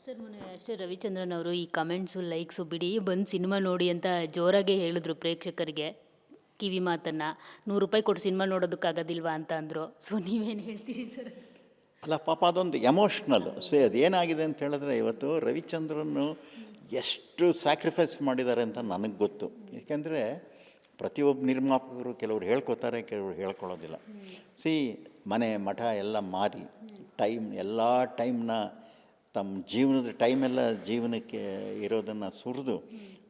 Sir ಮೊನ್ನೆ ಅಷ್ಟೇ ರವಿಚಂದ್ರನ್ ಅವರು ಈ ಕಮೆಂಟ್ಸು ಲೈಕ್ಸು ಬಿಡಿ ಬಂದು ಸಿನಿಮಾ ನೋಡಿ ಅಂತ ಜೋರಾಗೆ ಹೇಳಿದ್ರು ಪ್ರೇಕ್ಷಕರಿಗೆ ಕಿವಿ ಮಾತನ್ನು. ₹100 ಕೊಟ್ಟು ಸಿನಿಮಾ ನೋಡೋದಕ್ಕಾಗೋದಿಲ್ವಾ ಅಂತ ಅಂದರು. ಸೊ ನೀವೇನು ಹೇಳ್ತೀರಿ ಸರ್? ಅಲ್ಲ ಪಾಪ ಅದೊಂದು ಎಮೋಷ್ನಲ್ ಅದು ಏನಾಗಿದೆ ಅಂತ ಹೇಳಿದ್ರೆ ಇವತ್ತು ರವಿಚಂದ್ರನ್ನು ಎಷ್ಟು ಸ್ಯಾಕ್ರಿಫೈಸ್ ಮಾಡಿದ್ದಾರೆ ಅಂತ ನನಗೆ ಗೊತ್ತು. ಏಕೆಂದರೆ ಪ್ರತಿಯೊಬ್ಬ ನಿರ್ಮಾಪಕರು ಕೆಲವರು ಹೇಳ್ಕೊತಾರೆ, ಕೆಲವರು ಹೇಳ್ಕೊಳ್ಳೋದಿಲ್ಲ. ಮನೆ ಮಠ ಎಲ್ಲ ಮಾರಿ ಎಲ್ಲ ಟೈಮ್ನ ತಮ್ಮ ಜೀವನದ ಟೈಮೆಲ್ಲ ಜೀವನಕ್ಕೆ ಇರೋದನ್ನು ಸುರಿದು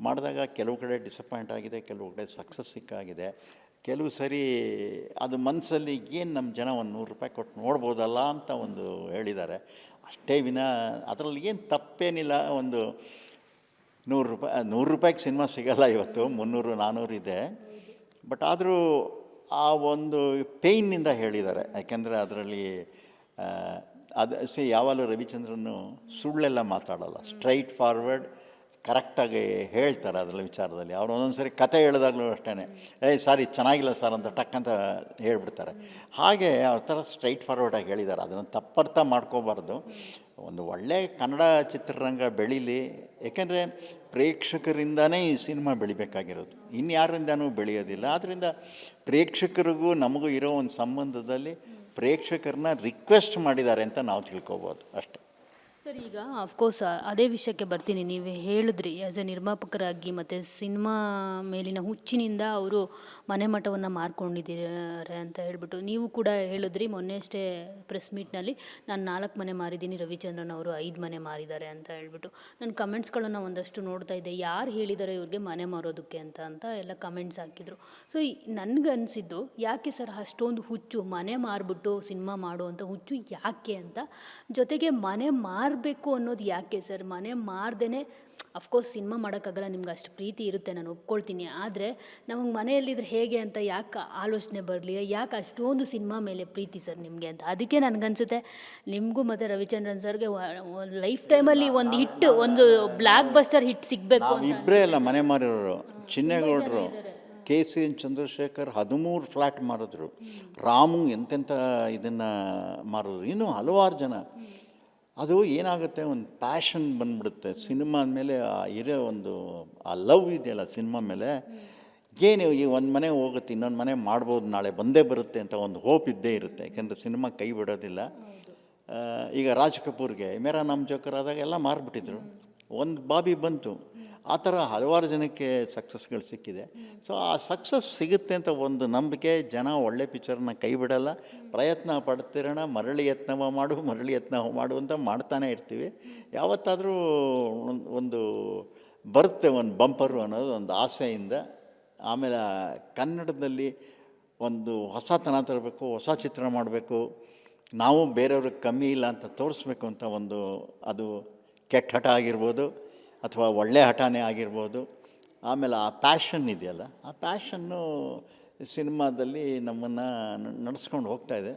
ಮಾಡಿದಾಗ ಕೆಲವು ಕಡೆ ಡಿಸಪಾಯಿಂಟ್ ಆಗಿದೆ, ಕೆಲವು ಕಡೆ ಸಕ್ಸಸ್ ಸಿಕ್ಕಾಗಿದೆ. ಕೆಲವು ಸರಿ ಅದು ಮನಸ್ಸಲ್ಲಿ ಏನು ನಮ್ಮ ಜನ ಒಂದು ₹100 ಕೊಟ್ಟು ನೋಡ್ಬೋದಲ್ಲ ಅಂತ ಒಂದು ಹೇಳಿದ್ದಾರೆ ಅಷ್ಟೇ ವಿನ ಅದರಲ್ಲಿ ಏನು ತಪ್ಪೇನಿಲ್ಲ. ಒಂದು ₹100 ಸಿನಿಮಾ ಸಿಗೋಲ್ಲ ಇವತ್ತು, 300-400 ಇದೆ. ಬಟ್ ಆದರೂ ಆ ಒಂದು ಪೇಯ್ನಿಂದ ಹೇಳಿದ್ದಾರೆ. ಯಾಕೆಂದರೆ ಅದರಲ್ಲಿ ಯಾವಾಗಲೂ ರವಿಚಂದ್ರನು ಸುಳ್ಳೆಲ್ಲ ಮಾತಾಡೋಲ್ಲ, ಸ್ಟ್ರೈಟ್ ಫಾರ್ವರ್ಡ್ ಕರೆಕ್ಟಾಗಿ ಹೇಳ್ತಾರೆ ಅದರಲ್ಲಿ ವಿಚಾರದಲ್ಲಿ. ಅವ್ರು ಒಂದೊಂದು ಸರಿ ಕತೆ ಹೇಳಿದಾಗಲೂ ಅಷ್ಟೇ, ಸಾರಿ ಚೆನ್ನಾಗಿಲ್ಲ ಸರ್ ಅಂತ ಟಕ್ ಅಂತ ಹೇಳ್ಬಿಡ್ತಾರೆ. ಹಾಗೆ ಅವ್ರ ಥರ ಸ್ಟ್ರೈಟ್ ಫಾರ್ವರ್ಡಾಗಿ ಹೇಳಿದ್ದಾರೆ. ಅದನ್ನು ತಪ್ಪರ್ಥ ಮಾಡ್ಕೋಬಾರ್ದು. ಒಂದು ಒಳ್ಳೆಯ ಕನ್ನಡ ಚಿತ್ರರಂಗ ಬೆಳೀಲಿ. ಏಕೆಂದರೆ ಪ್ರೇಕ್ಷಕರಿಂದನೇ ಈ ಸಿನಿಮಾ ಬೆಳಿಬೇಕಾಗಿರೋದು, ಇನ್ಯಾರಿಂದನೂ ಬೆಳೆಯೋದಿಲ್ಲ. ಆದ್ದರಿಂದ ಪ್ರೇಕ್ಷಕರಿಗೂ ನಮಗೂ ಇರೋ ಒಂದು ಸಂಬಂಧದಲ್ಲಿ ಪ್ರೇಕ್ಷಕರನ್ನ ರಿಕ್ವೆಸ್ಟ್ ಮಾಡಿದ್ದಾರೆ ಅಂತ ನಾವು ತಿಳ್ಕೊಬೋದು ಅಷ್ಟೇ. ಸರ್ ಈಗ ಅಫ್ಕೋರ್ಸ್ ಅದೇ ವಿಷಯಕ್ಕೆ ಬರ್ತೀನಿ. ನೀವು ಹೇಳಿದ್ರಿ ಆ್ಯಸ್ ಎ ನಿರ್ಮಾಪಕರಾಗಿ ಮತ್ತು ಸಿನಿಮಾ ಮೇಲಿನ ಹುಚ್ಚಿನಿಂದ ಅವರು ಮನೆ ಮಠವನ್ನು ಮಾರ್ಕೊಂಡಿದ್ದಾರೆ ಅಂತ ಹೇಳಿಬಿಟ್ಟು ನೀವು ಕೂಡ ಹೇಳಿದ್ರಿ ಮೊನ್ನೆ ಅಷ್ಟೇ ಪ್ರೆಸ್ ಮೀಟ್ನಲ್ಲಿ. ನಾನು 4 ಮನೆ ಮಾರಿದ್ದೀನಿ, ರವಿಚಂದ್ರನ್ ಅವರು 5 ಮನೆ ಮಾರಿದ್ದಾರೆ ಅಂತ ಹೇಳ್ಬಿಟ್ಟು. ನನ್ನ ಕಮೆಂಟ್ಸ್ಗಳನ್ನು ಒಂದಷ್ಟು ನೋಡ್ತಾ ಇದ್ದೆ, ಯಾರು ಹೇಳಿದ್ದಾರೆ ಇವ್ರಿಗೆ ಮನೆ ಮಾರೋದಕ್ಕೆ ಅಂತ ಎಲ್ಲ ಕಮೆಂಟ್ಸ್ ಹಾಕಿದರು. ಸೊ ನನಗನ್ಸಿದ್ದು ಯಾಕೆ ಸರ್ ಅಷ್ಟೊಂದು ಹುಚ್ಚು, ಮನೆ ಮಾರಿಬಿಟ್ಟು ಸಿನಿಮಾ ಮಾಡುವಂಥ ಹುಚ್ಚು ಯಾಕೆ ಅಂತ. ಜೊತೆಗೆ ಮನೆ ಮಾರಬೇಕು ಅನ್ನೋದು ಯಾಕೆ ಸರ್? ಮನೆ ಮಾರ್ದೇ ಅಫ್ಕೋರ್ಸ್ ಸಿನಿಮಾ ಮಾಡೋಕ್ಕಾಗಲ್ಲ, ನಿಮ್ಗೆ ಅಷ್ಟು ಪ್ರೀತಿ ಇರುತ್ತೆ, ನಾನು ಒಪ್ಕೊಳ್ತೀನಿ. ಆದರೆ ನಮಗೆ ಮನೆಯಲ್ಲಿದ್ರೆ ಹೇಗೆ ಅಂತ ಯಾಕೆ ಆಲೋಚನೆ ಬರಲಿ? ಯಾಕೆ ಅಷ್ಟೊಂದು ಸಿನಿಮಾ ಮೇಲೆ ಪ್ರೀತಿ ಸರ್ ನಿಮಗೆ ಅಂತ? ಅದಕ್ಕೆ ನನಗನ್ಸುತ್ತೆ ನಿಮಗೂ ಮತ್ತು ರವಿಚಂದ್ರನ್ ಸರ್ಗೆ ಲೈಫ್ ಟೈಮಲ್ಲಿ ಒಂದು ಹಿಟ್, ಒಂದು ಬ್ಲಾಕ್ ಬಸ್ಟರ್ ಹಿಟ್ ಸಿಗಬೇಕು. ಇಬ್ಬರೇ ಅಲ್ಲ ಮನೆ ಮಾರಿರೋರು. ಚಿನ್ನೇಗೌಡರು, KCN ಚಂದ್ರಶೇಖರ್ 13 ಫ್ಲ್ಯಾಟ್ ಮಾರಿದ್ರು. ರಾಮು ಎಂತೆಂಥ ಇದನ್ನು ಮಾರಿದ್ರು. ಇನ್ನೂ ಹಲವಾರು ಜನ. ಅದು ಏನಾಗುತ್ತೆ, ಒಂದು ಪ್ಯಾಷನ್ ಬಂದ್ಬಿಡುತ್ತೆ ಸಿನಿಮಾ ಮೇಲೆ. ಇರೋ ಒಂದು ಆ ಲವ್ ಇದೆಯಲ್ಲ ಸಿನಿಮಾ ಮೇಲೆ, ಏನು ಈ ಒಂದು ಮನೆ ಹೋಗುತ್ತೆ, ಇನ್ನೊಂದು ಮನೆ ಮಾಡ್ಬೋದು, ನಾಳೆ ಬಂದೇ ಬರುತ್ತೆ ಅಂತ ಒಂದು ಹೋಪ್ ಇದ್ದೇ ಇರುತ್ತೆ. ಯಾಕೆಂದರೆ ಸಿನಿಮಾ ಕೈ ಬಿಡೋದಿಲ್ಲ. ಈಗ ರಾಜ್ ಕಪೂರ್ಗೆ ಮೇರಾ ನಾಮ್ ಜೋಕರ್ ಆದಾಗ ಎಲ್ಲ ಮಾರಿಬಿಟ್ಟಿದ್ರು, ಒಂದು ಬಾಬಿ ಬಂತು. ಆ ಥರ ಹಲವಾರು ಜನಕ್ಕೆ ಸಕ್ಸಸ್ಗಳು ಸಿಕ್ಕಿದೆ. ಸೊ ಆ ಸಕ್ಸಸ್ ಸಿಗುತ್ತೆ ಅಂತ ಒಂದು ನಂಬಿಕೆ. ಜನ ಒಳ್ಳೆ ಪಿಕ್ಚರ್ನ ಕೈ ಬಿಡಲ್ಲ, ಪ್ರಯತ್ನ ಪಡ್ತಿರೋಣ, ಮರಳಿ ಯತ್ನವ ಮಾಡು ಅಂತ ಮಾಡ್ತಾನೆ ಇರ್ತೀವಿ. ಯಾವತ್ತಾದರೂ ಒಂದು ಬರುತ್ತೆ ಒಂದು ಬಂಪರು ಅನ್ನೋದು ಒಂದು ಆಸೆಯಿಂದ. ಆಮೇಲೆ ಕನ್ನಡದಲ್ಲಿ ಒಂದು ಹೊಸತನ ತರಬೇಕು, ಹೊಸ ಚಿತ್ರ ಮಾಡಬೇಕು, ನಾವು ಬೇರೆಯವ್ರಿಗೆ ಕಮ್ಮಿ ಇಲ್ಲ ಅಂತ ತೋರಿಸ್ಬೇಕು ಅಂತ ಒಂದು, ಅದು ಕೆಟ್ಟ ಹಠ ಆಗಿರ್ಬೋದು ಅಥವಾ ಒಳ್ಳೆಯ ಹಠನೇ ಆಗಿರ್ಬೋದು. ಆಮೇಲೆ ಆ ಪ್ಯಾಷನ್ ಇದೆಯಲ್ಲ, ಆ ಪ್ಯಾಷನ್ನು ಸಿನಿಮಾದಲ್ಲಿ ನಮ್ಮನ್ನು ನಡೆಸ್ಕೊಂಡು ಹೋಗ್ತಾಯಿದೆ.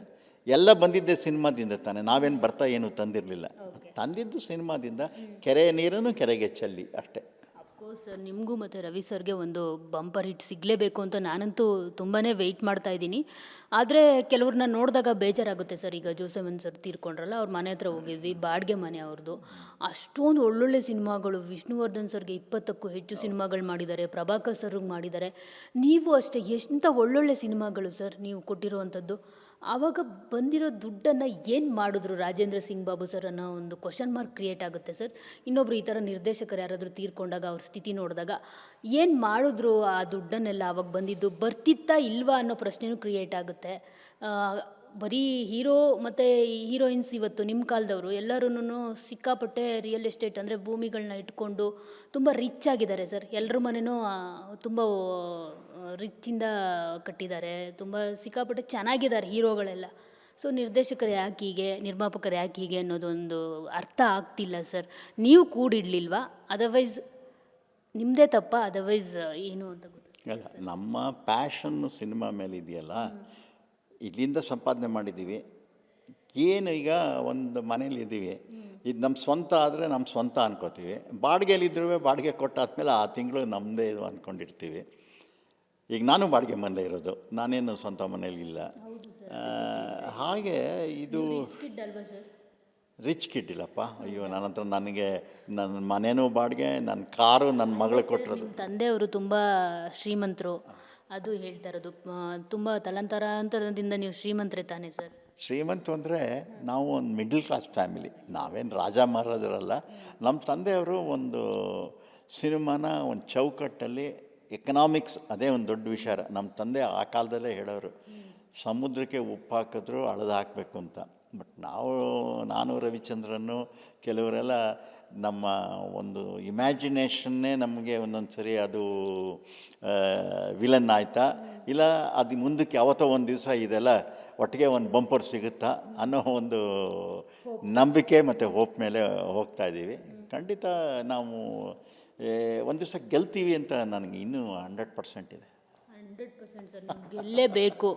ಎಲ್ಲ ಬಂದಿದ್ದೆ ಸಿನಿಮಾದಿಂದ ತಾನೆ, ನಾವೇನು ಬರ್ತಾ ಏನು ತಂದಿರಲಿಲ್ಲ, ತಂದಿದ್ದು ಸಿನಿಮಾದಿಂದ. ಕೆರೆಯ ನೀರನ್ನು ಕೆರೆಗೆ ಚೆಲ್ಲಿ ಅಷ್ಟೇ. ಅಫ್ಕೋರ್ಸ್ ಸರ್, ನಿಮಗೂ ಮತ್ತು ರವಿ ಸರ್ಗೆ ಒಂದು ಬಂಪರ್ ಹಿಟ್ ಸಿಗಲೇಬೇಕು ಅಂತ ನಾನಂತೂ ತುಂಬಾ ವೆಯ್ಟ್ ಮಾಡ್ತಾ ಇದ್ದೀನಿ. ಆದರೆ ಕೆಲವ್ರನ್ನ ನೋಡಿದಾಗ ಬೇಜಾರಾಗುತ್ತೆ ಸರ್. ಈಗ ಜೋಸೆಮನ್ ಸರ್ ತೀರ್ಕೊಂಡ್ರಲ್ಲ, ಅವ್ರ ಮನೆ ಹತ್ರ ಹೋಗಿದ್ವಿ, ಬಾಡಿಗೆ ಮನೆ ಅವ್ರದ್ದು. ಅಷ್ಟೊಂದು ಒಳ್ಳೊಳ್ಳೆ ಸಿನಿಮಾಗಳು, ವಿಷ್ಣುವರ್ಧನ್ ಸರ್ಗೆ 20ಕ್ಕೂ ಹೆಚ್ಚು ಸಿನಿಮಾಗಳು ಮಾಡಿದ್ದಾರೆ, ಪ್ರಭಾಕರ್ ಸರ್ಗೆ ಮಾಡಿದ್ದಾರೆ. ನೀವು ಅಷ್ಟೇ ಎಂಥ ಒಳ್ಳೊಳ್ಳೆ ಸಿನಿಮಾಗಳು ಸರ್ ನೀವು ಕೊಟ್ಟಿರುವಂಥದ್ದು. ಆವಾಗ ಬಂದಿರೋ ದುಡ್ಡನ್ನು ಏನು ಮಾಡಿದ್ರು ರಾಜೇಂದ್ರ ಸಿಂಗ್ ಬಾಬು ಸರ್ ಅನ್ನೋ ಒಂದು ಕ್ವಶನ್ ಮಾರ್ಕ್ ಕ್ರಿಯೇಟ್ ಆಗುತ್ತೆ ಸರ್. ಇನ್ನೊಬ್ರು ಈ ಥರ ನಿರ್ದೇಶಕರು ಯಾರಾದರೂ ತೀರ್ಕೊಂಡಾಗ ಅವ್ರ ಸ್ಥಿತಿ ನೋಡಿದಾಗ ಏನು ಮಾಡಿದ್ರು ಆ ದುಡ್ಡನ್ನೆಲ್ಲ, ಆವಾಗ ಬಂದಿದ್ದು ಬರ್ತಿತ್ತಾ ಇಲ್ವಾ ಅನ್ನೋ ಪ್ರಶ್ನೆನೂ ಕ್ರಿಯೇಟ್ ಆಗುತ್ತೆ. ಬರೀ ಹೀರೋ ಮತ್ತು ಹೀರೋಯಿನ್ಸ್ ಇವತ್ತು ನಿಮ್ಮ ಕಾಲದವರು ಎಲ್ಲರೂ ಸಿಕ್ಕಾಪಟ್ಟೆ ರಿಯಲ್ ಎಸ್ಟೇಟ್ ಅಂದರೆ ಭೂಮಿಗಳನ್ನ ಇಟ್ಕೊಂಡು ತುಂಬ ರಿಚ್ ಆಗಿದ್ದಾರೆ ಸರ್. ಎಲ್ಲರ ಮನೆಯೂ ತುಂಬ ರಿಚ್ಚಿಂದ ಕಟ್ಟಿದ್ದಾರೆ, ತುಂಬ ಸಿಕ್ಕಾಪಟ್ಟೆ ಚೆನ್ನಾಗಿದ್ದಾರೆ ಹೀರೋಗಳೆಲ್ಲ. ಸೊ ನಿರ್ದೇಶಕರು ಯಾಕೆ ಹೀಗೆ, ನಿರ್ಮಾಪಕರು ಯಾಕೆ ಹೀಗೆ ಅನ್ನೋದೊಂದು ಅರ್ಥ ಆಗ್ತಿಲ್ಲ ಸರ್. ನೀವು ಕೂಡಿಡ್ಲಿಲ್ವಾ? ಅದರ್ವೈಸ್ ನಿಮ್ಮದೇ ತಪ್ಪ? ಅದರ್ವೈಸ್ ಏನು ಅಂತ ಗೊತ್ತಿಲ್ಲ. ನಮ್ಮ ಪ್ಯಾಷನ್ನು ಸಿನಿಮಾ ಮೇಲೆ ಇದೆಯಲ್ಲ, ಇಲ್ಲಿಂದ ಸಂಪಾದನೆ ಮಾಡಿದ್ದೀವಿ. ಏನು ಈಗ ಒಂದು ಮನೇಲಿ ಇದ್ದೀವಿ, ಇದು ನಮ್ಮ ಸ್ವಂತ ಆದರೆ ನಮ್ಮ ಸ್ವಂತ ಅನ್ಕೋತೀವಿ. ಬಾಡಿಗೆಯಲ್ಲಿದ್ದರೂ ಬಾಡಿಗೆ ಕೊಟ್ಟಾದ್ಮೇಲೆ ಆ ತಿಂಗಳು ನಮ್ಮದೇ ಇದು ಅಂದ್ಕೊಂಡಿರ್ತೀವಿ. ಈಗ ನಾನು ಬಾಡಿಗೆ ಮನೇಲೆ ಇರೋದು, ನಾನೇನು ಸ್ವಂತ ಮನೇಲಿ ಇಲ್ಲ. ಹಾಗೆ ಇದು ರಿಚ್ ಕಿಡ್ ಇಲ್ಲಪ್ಪ. ಅಯ್ಯೋ ನನ್ನ ಹತ್ರ ನನಗೆ ನನ್ನ ಮನೆಯೂ ಬಾಡಿಗೆ, ನನ್ನ ಕಾರು ನನ್ನ ಮಗಳಿಗೆ ಕೊಟ್ಟಿರೋದು. ನಿಮ್ಮ ತಂದೆಯವರು ತುಂಬ ಶ್ರೀಮಂತರು, ಅದು ಹೇಳ್ತಾ ಇರೋದು. ತುಂಬ ತಲಾಂತರದಿಂದ ನೀವು ಶ್ರೀಮಂತರೇ ತಾನೇ ಸರ್? ಶ್ರೀಮಂತ ಅಂದರೆ ನಾವು ಒಂದು ಮಿಡ್ಲ್ ಕ್ಲಾಸ್ ಫ್ಯಾಮಿಲಿ, ನಾವೇನು ರಾಜ ಮಹಾರಾಜರಲ್ಲ. ನಮ್ಮ ತಂದೆಯವರು ಒಂದು ಸಿನಿಮಾನ ಒಂದು ಚೌಕಟ್ಟಲ್ಲಿ ಎಕನಾಮಿಕ್ಸ್, ಅದೇ ಒಂದು ದೊಡ್ಡ ವಿಚಾರ. ನಮ್ಮ ತಂದೆ ಆ ಕಾಲದಲ್ಲೇ ಹೇಳೋರು, ಸಮುದ್ರಕ್ಕೆ ಉಪ್ಪು ಹಾಕಿದ್ರು ಅಳದು ಹಾಕಬೇಕು ಅಂತ. ಬಟ್ ನಾನು ರವಿಚಂದ್ರನ್ನು ಕೆಲವರೆಲ್ಲ ನಮ್ಮ ಒಂದು ಇಮ್ಯಾಜಿನೇಷನ್ನೇ ನಮಗೆ ಒಂದೊಂದು ಸರಿ ಅದು ವಿಲನ್ ಆಯ್ತಾ, ಇಲ್ಲ ಅದು ಮುಂದಕ್ಕೆ ಯಾವತ್ತೋ ಒಂದು ದಿವಸ ಇದೆಲ್ಲ ಒಟ್ಟಿಗೆ ಒಂದು ಬಂಪರ್ ಸಿಗುತ್ತಾ ಅನ್ನೋ ಒಂದು ನಂಬಿಕೆ ಮತ್ತು ಹೋಪ್ ಮೇಲೆ ಹೋಗ್ತಾ ಇದ್ದೀವಿ. ಖಂಡಿತ ನಾವು ಒಂದು ದಿವಸ ಗೆಲ್ತೀವಿ ಅಂತ ನನಗೆ ಇನ್ನೂ 100% ಇದೆ. 100% ಸರ್, ನೀವು ಗೆಲ್ಲೇಬೇಕು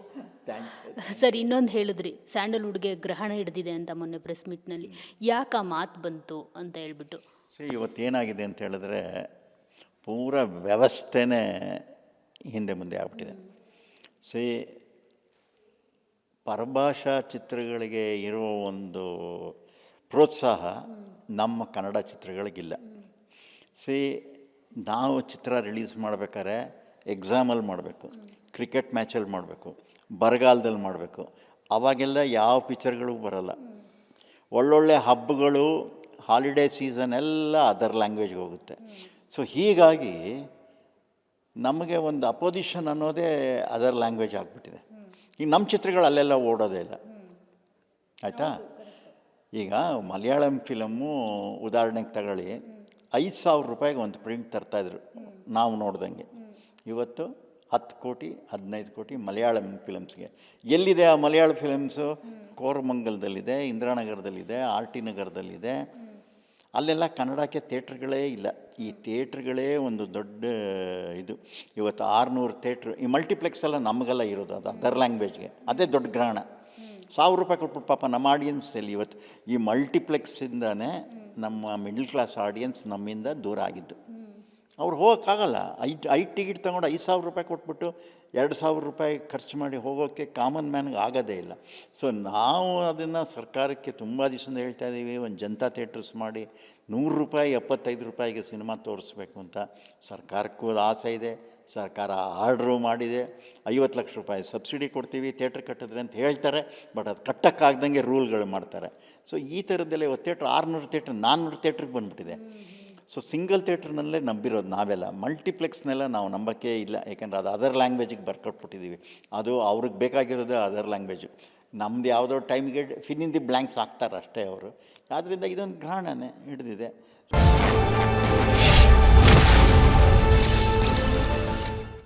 ಸರ್. ಇನ್ನೊಂದು ಹೇಳಿದ್ರಿ, ಸ್ಯಾಂಡಲ್ವುಡ್ಗೆ ಗ್ರಹಣ ಹಿಡಿದಿದೆ ಅಂತ ಮೊನ್ನೆ ಪ್ರೆಸ್ ಮೀಟ್ನಲ್ಲಿ. ಯಾಕೆ ಆ ಮಾತು ಬಂತು ಅಂತ ಹೇಳ್ಬಿಟ್ಟು? ಇವತ್ತೇನಾಗಿದೆ ಅಂತ ಹೇಳಿದ್ರೆ ಪೂರ ವ್ಯವಸ್ಥೆನೇ ಹಿಂದೆ ಮುಂದೆ ಆಗ್ಬಿಟ್ಟಿದೆ. ಪರಭಾಷಾ ಚಿತ್ರಗಳಿಗೆ ಇರುವ ಒಂದು ಪ್ರೋತ್ಸಾಹ ನಮ್ಮ ಕನ್ನಡ ಚಿತ್ರಗಳಿಗಿಲ್ಲ. ನಾವು ಚಿತ್ರ ರಿಲೀಸ್ ಮಾಡ್ಬೇಕಾದ್ರೆ ಎಕ್ಸಾಮಲ್ಲಿ ಮಾಡಬೇಕು, ಕ್ರಿಕೆಟ್ ಮ್ಯಾಚಲ್ಲಿ ಮಾಡಬೇಕು, ಬರಗಾಲದಲ್ಲಿ ಮಾಡಬೇಕು. ಅವಾಗೆಲ್ಲ ಯಾವ ಪಿಕ್ಚರ್ಗಳಿಗೂ ಬರೋಲ್ಲ. ಒಳ್ಳೊಳ್ಳೆ ಹಬ್ಬಗಳು, ಹಾಲಿಡೇ ಸೀಸನ್ ಎಲ್ಲ ಅದರ್ ಲ್ಯಾಂಗ್ವೇಜ್ಗೆ ಹೋಗುತ್ತೆ. ಸೊ ಹೀಗಾಗಿ ನಮಗೆ ಒಂದು ಅಪೋಸಿಷನ್ ಅನ್ನೋದೇ ಅದರ್ ಲ್ಯಾಂಗ್ವೇಜ್ ಆಗಿಬಿಟ್ಟಿದೆ. ಈಗ ನಮ್ಮ ಚಿತ್ರಗಳು ಅಲ್ಲೆಲ್ಲ ಓಡೋದೇ ಇಲ್ಲ, ಆಯಿತಾ? ಈಗ ಮಲಯಾಳಂ ಫಿಲಮ್ಮು ಉದಾಹರಣೆಗೆ ತಗೊಳ್ಳಿ, 5,000 ರೂಪಾಯಿಗೆ ಒಂದು ಪ್ರಿಂಟ್ ತರ್ತಾಯಿದ್ರು ನಾವು ನೋಡ್ದಂಗೆ. ಇವತ್ತು 10 ಕೋಟಿ 15 ಕೋಟಿ ಮಲಯಾಳಂ ಫಿಲಮ್ಸ್ಗೆ. ಎಲ್ಲಿದೆ ಆ ಮಲಯಾಳ ಫಿಲಮ್ಸು? ಕೋರಮಂಗಲದಲ್ಲಿದೆ, ಇಂದಿರಾನಗರದಲ್ಲಿದೆ, ಆರ್ ಟಿ ನಗರದಲ್ಲಿದೆ. ಅಲ್ಲೆಲ್ಲ ಕನ್ನಡಕ್ಕೆ ಥಿಯೇಟ್ರ್ಗಳೇ ಇಲ್ಲ. ಈ ಥಿಯೇಟ್ರ್ಗಳೇ ಒಂದು ದೊಡ್ಡ ಇದು. ಇವತ್ತು 600 ಥಿಯೇಟ್ರ್, ಈ ಮಲ್ಟಿಪ್ಲೆಕ್ಸ್ ಎಲ್ಲ ನಮಗೆಲ್ಲ ಇರೋದು ಅದು ಅದರ್ ಲ್ಯಾಂಗ್ವೇಜ್ಗೆ. ಅದೇ ದೊಡ್ಡ ಗ್ರಹಣ. 1,000 ರೂಪಾಯಿ ಕೊಟ್ಬಿಟ್ಟು ಪಾಪ ನಮ್ಮ ಆಡಿಯನ್ಸಲ್ಲಿ ಇವತ್ತು ಈ ಮಲ್ಟಿಪ್ಲೆಕ್ಸಿಂದನೇ ನಮ್ಮ ಮಿಡ್ಲ್ ಕ್ಲಾಸ್ ಆಡಿಯನ್ಸ್ ನಮ್ಮಿಂದ ದೂರ ಆಗಿದ್ದು. ಅವ್ರು ಹೋಗೋಕ್ಕಾಗಲ್ಲ. ಐ ಟಿಕೆಟ್ ತೊಗೊಂಡು 5,000 ರೂಪಾಯಿ ಕೊಟ್ಬಿಟ್ಟು 2,000 ರೂಪಾಯಿ ಖರ್ಚು ಮಾಡಿ ಹೋಗೋಕ್ಕೆ ಕಾಮನ್ ಮ್ಯಾನ್ಗೆ ಆಗೋದೇ ಇಲ್ಲ. ಸೊ ನಾವು ಅದನ್ನು ಸರ್ಕಾರಕ್ಕೆ ತುಂಬ ದಿವಸದಿಂದ ಹೇಳ್ತಾ ಇದ್ದೀವಿ, ಒಂದು ಜನತಾ ಥಿಯೇಟರ್ಸ್ ಮಾಡಿ 100 ರೂಪಾಯಿ 75 ರೂಪಾಯಿಗೆ ಸಿನಿಮಾ ತೋರಿಸ್ಬೇಕು ಅಂತ. ಸರ್ಕಾರಕ್ಕೂ ಆಸೆ ಇದೆ, ಸರ್ಕಾರ ಆರ್ಡ್ರು ಮಾಡಿದೆ. 50 ಲಕ್ಷ ರೂಪಾಯಿ ಸಬ್ಸಿಡಿ ಕೊಡ್ತೀವಿ ಥಿಯೇಟ್ರ್ ಕಟ್ಟಿದ್ರೆ ಅಂತ ಹೇಳ್ತಾರೆ. ಬಟ್ ಅದು ಕಟ್ಟೋಕ್ಕಾಗ್ದಂಗೆ ರೂಲ್ಗಳು ಮಾಡ್ತಾರೆ. ಸೊ ಈ ಥರದ್ದೆಲ್ಲ ಇವತ್ತು ಥಿಯೇಟ್ರ್ 600 ಥಿಯೇಟ್ರ್ 400 ಥಿಯೇಟ್ರಿಗೆ ಬಂದುಬಿಟ್ಟಿದೆ. ಸೊ ಸಿಂಗಲ್ ಥಿಯೇಟ್ರ್ನಲ್ಲೇ ನಂಬಿರೋದು ನಾವೆಲ್ಲ. ಮಲ್ಟಿಪ್ಲೆಕ್ಸ್ನೆಲ್ಲ ನಾವು ನಂಬಕ್ಕೆ ಇಲ್ಲ, ಯಾಕೆಂದರೆ ಅದು ಅದರ್ ಲ್ಯಾಂಗ್ವೇಜಿಗೆ ಬರ್ಕೊಟ್ಬಿಟ್ಟಿದ್ದೀವಿ. ಅದು ಅವ್ರಿಗೆ ಬೇಕಾಗಿರೋದು ಅದರ್ ಲ್ಯಾಂಗ್ವೇಜು. ನಮ್ದು ಯಾವುದೋ ಟೈಮ್ಗೆ ಫಿಲ್ ಇನ್ ದಿ ಬ್ಲ್ಯಾಂಕ್ಸ್ ಹಾಕ್ತಾರೆ ಅಷ್ಟೇ ಅವರು. ಆದ್ದರಿಂದ ಇದೊಂದು ಗ್ರಹಣನೇ ಹಿಡಿದಿದೆ.